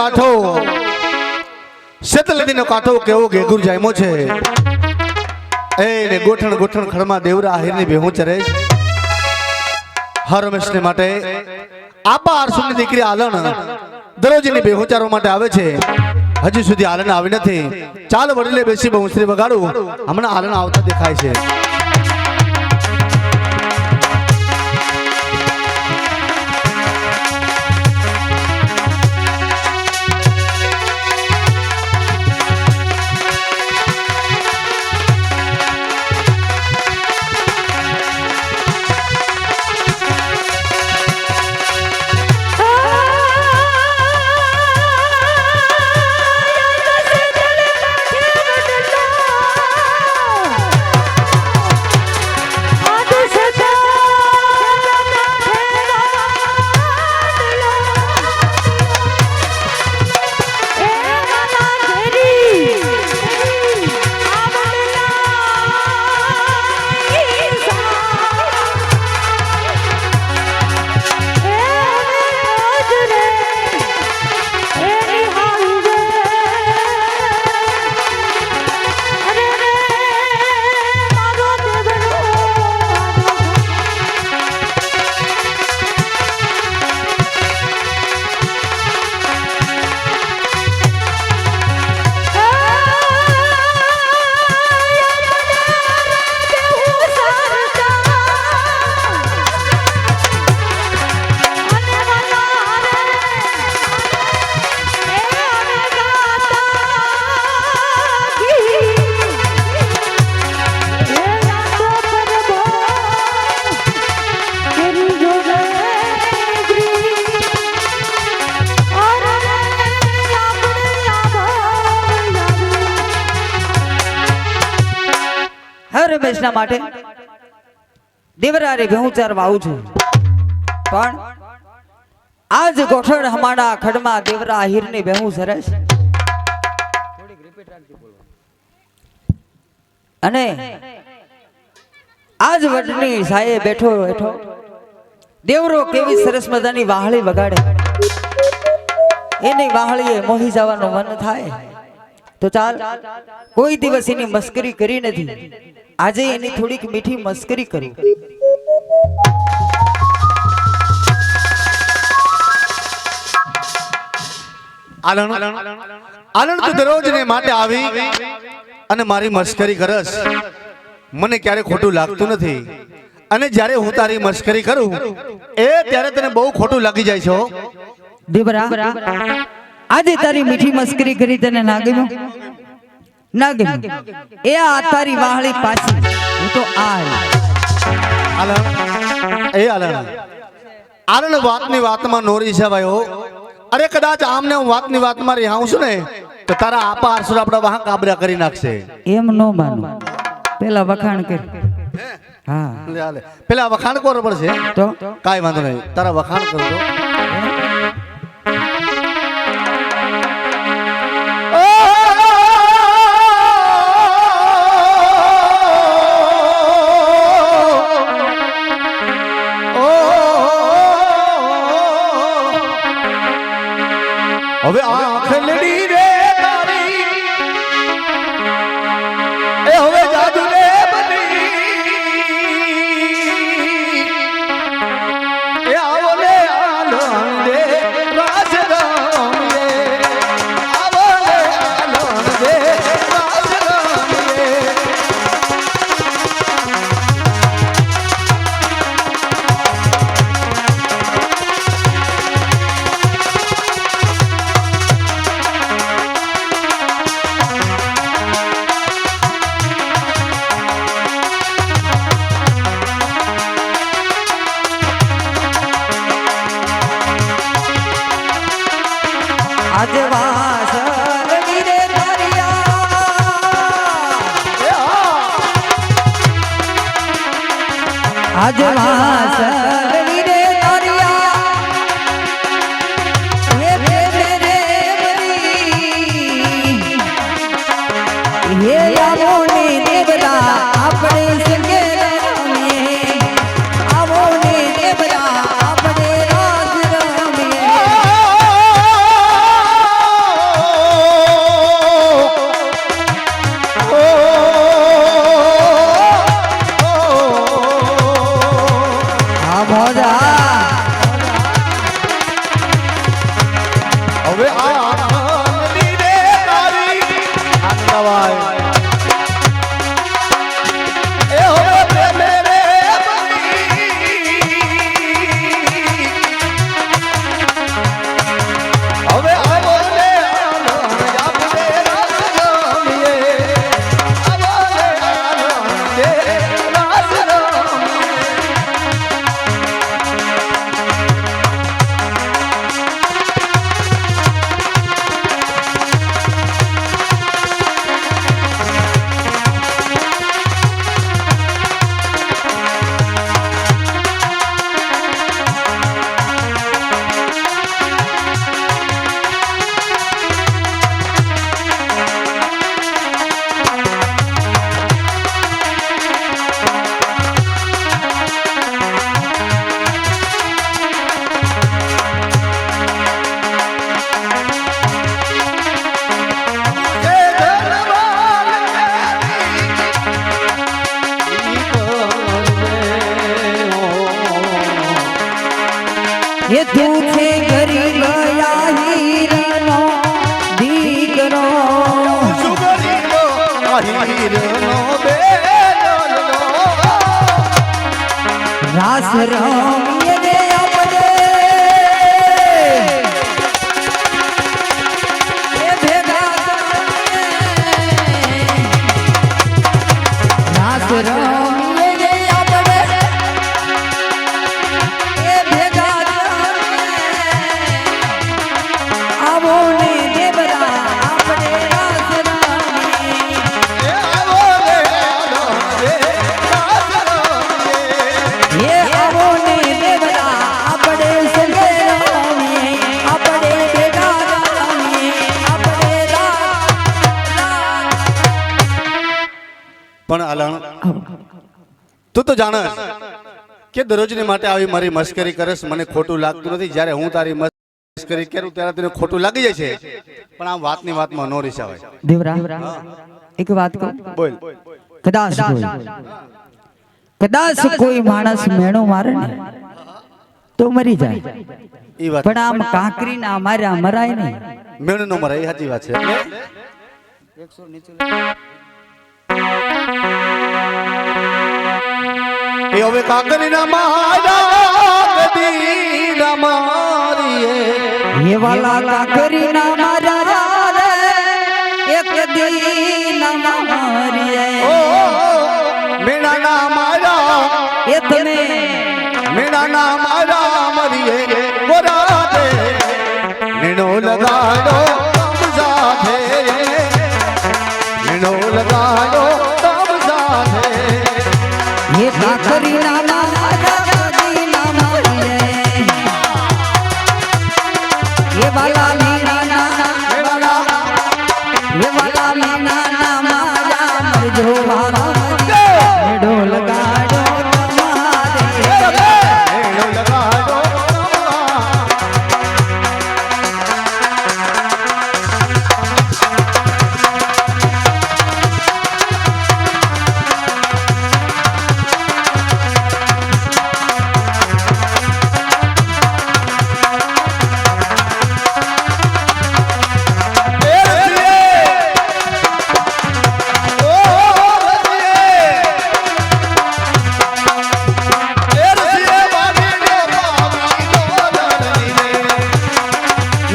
કાંઠો શેત નદીનો કાંઠો કેવો ઘેઘુર જામ્યો છે એ ને ગોઠણ ગોઠણ ખડમાં દેવરા આહિરની ભેહું ચરે હર રમેશને માટે આપા આરસુની દીકરી આલણ દરરોજની ભેહું ચારવા માટે આવે છે હજી સુધી આલણ આવી નથી ચાલ વડીલે બેસી બંસરી વગાડું હમણાં આલણ આવતા દેખાય છે રમેશના માટે દેવરારે ભેહું ચારવા આવું છું પણ આજ ગોઠણ હમાડા ખડમાં દેવરા આહિરની ભેહું સરસ અને આજ વડની સાયે બેઠો બેઠો દેવરો કેવી સરસ મજાની વાહળી વગાડે એની વાહળીએ મોહી જવાનું મન થાય તો ચાલ કોઈ દિવસ એની મસ્કરી કરી નથી આજે એની થોડીક મીઠી મસ્કરી કરી આનંદ તો દરરોજને માટે આવી અને મારી મસ્કરી કરસ મને ક્યારે ખોટું લાગતું નથી અને જ્યારે હું તારી મસ્કરી કરું એ ત્યારે તને બહુ ખોટું લાગી જાય છે દેવરા આજે તારી મીઠી મસ્કરી કરી તને ના ગમ્યું ના ગમ્યું એ આ તારી વાહળી પાછી હું તો આલણ વાતની વાતમાં નોરી છે ભાઈઓ અરે કદાચ આમને હું વાતની વાતમાં રિહાઉં છું ને તો તારા આપા આરસુર આપડા વાહ કાબરા કરી નાખશે એમ નો માનું પેલા વખાણ કર હા પેલા વખાણ કરો પડશે તો કાઈ વાંધો નહીં તારા વખાણ કરજો હવે આંખ લડી રે તારી એ હવે જાદુ રે બની એ આવો લે આલણ દે રાજ રામ રે આવો લે આલણ દે રાજ રામ રે આજે વાસળી રે તારિયા આજે વાસળી રે તારિયા હે પ્રેમ રે મરી હે આવો ને દેવરા આપણે સંગે રમીએ આવો ને દેવરા આપણે રાજ રમીએ આહીરનો બેલો રાસ રમીએ રે આપણે એ ભેગા રાસ રમીએ રે આપણે એ ભેગા આવો ને દેવરા આપણે રાસ રમીએ એ આવો રે રાસ રમીએ એ આવો ને દેવરા આપણે સંગે રમીએ આપણે ભેગા રમીએ આપણે પણ આલણ તું તો જાણસ કે દરરોજની માટે આવી મારી મસ્કરી કરસ મને ખોટું લાગતું નથી જ્યારે હું તારી મસ્કરી કરું ત્યારે તને ખોટું લાગી જાય છે પણ આમ વાતની વાતમાં નો રીસાવાય દેવરા એક વાત કહું બોલ કદાચ કોઈ માણસ મેણો મારે ને તો મરી જાય ઈ વાત પણ આમ કાંકરી ના માર્યા મરાય નહીં મેણ નો મરે એ સાચી વાત છે એ હવે કાકરી ના મારા કદી ના મારીએ એ વાલા કાંકરી ના માર્યા રે એક દી ના મારીએ ઓ મેણા ના મારા એ તમે મેણા ના મારા મરીએ ગોરા દે મેણો લગાડો તમ સાથે મેણો લગાડો તમ સાથે એ કાંકરી ના માર્યા દી ના મારીએ એ વાલા મીણા ના એ વાલા મીણા ના મારા મરજો વાલા ઢોલ ગાડો તમારે મેણો લગાડો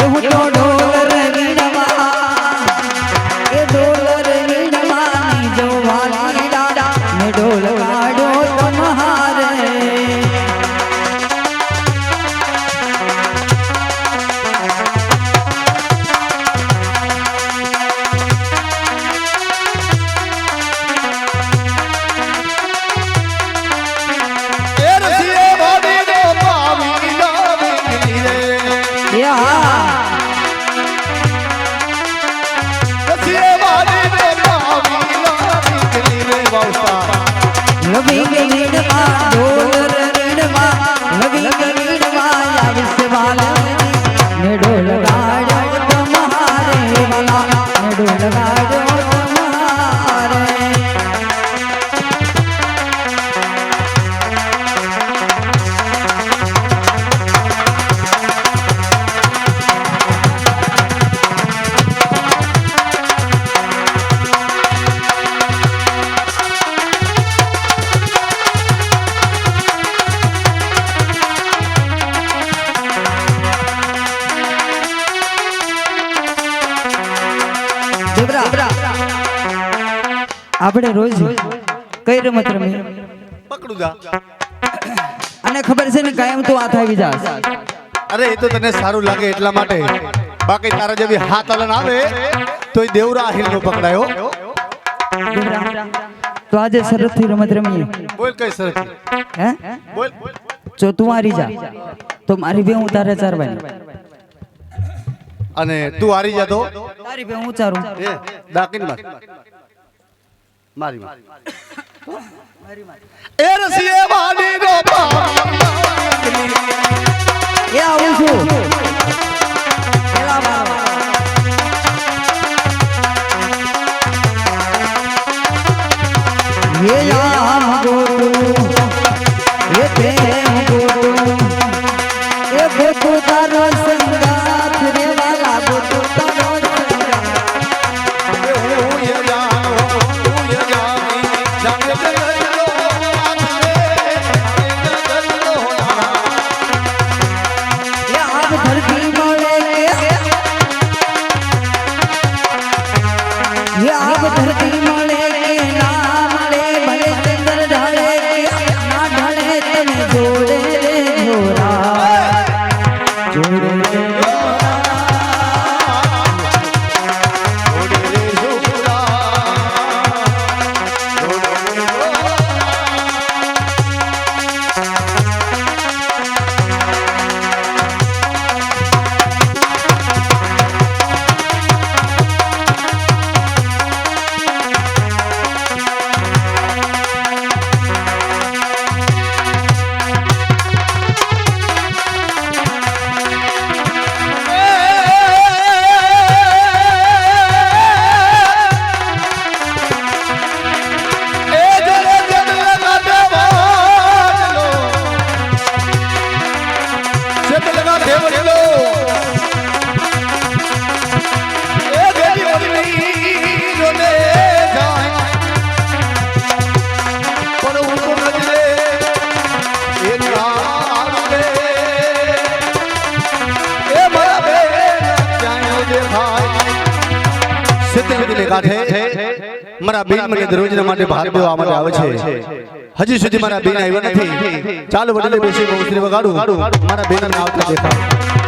એવું તો ઢોલ રવીડવા એ ઢોલ રવીડવાની જો વાલી દાદા ને ઢોલ ગાડો તમારે એ હા લવી ગરીડમાં ઢોલ રવીડમાં લવી ગરીડમાં આવીશ વાલા ને ઢોલ ગાડો તમારે વાલા ને ઢોલ ગાડો તમારે આપણે રોજ કઈ રમત રમીએ પકડું જા અને ખબર છે ને કાયમ તું હાથ આવી જાસ અરે એ તો તને સારું લાગે એટલા માટે બાકી તારા જેવી હાથ હલન આવે તો એ દેવરા આહિર નો પકડાયો તો આજે શરત થી રમત રમીએ બોલ કઈ સરસ હે બોલ જો તું હારી જા તો મારી બે હું તારે ચારવાની અને તું હારી જા તો તારી બે હું ચારું એ દાકીન માર મારી માર એ રસીએ વાલી રો એ આવું છું પેલા મારો ये याम गोटू ये प्रेम गोटू ये गोटू तारो संगात रे वाला गोटू तारो संगात હું એ જાણો સિદ્ધવિધિને કાંઠે મારા બેન મને દરરોજના માટે ભાગ દેવા માટે આવે છે હજી સુધી મારા બેન આવ્યા નથી ચાલો વડીલે બેસી બહુ શ્રી વગાડું મારા બેન આવતા દેખાય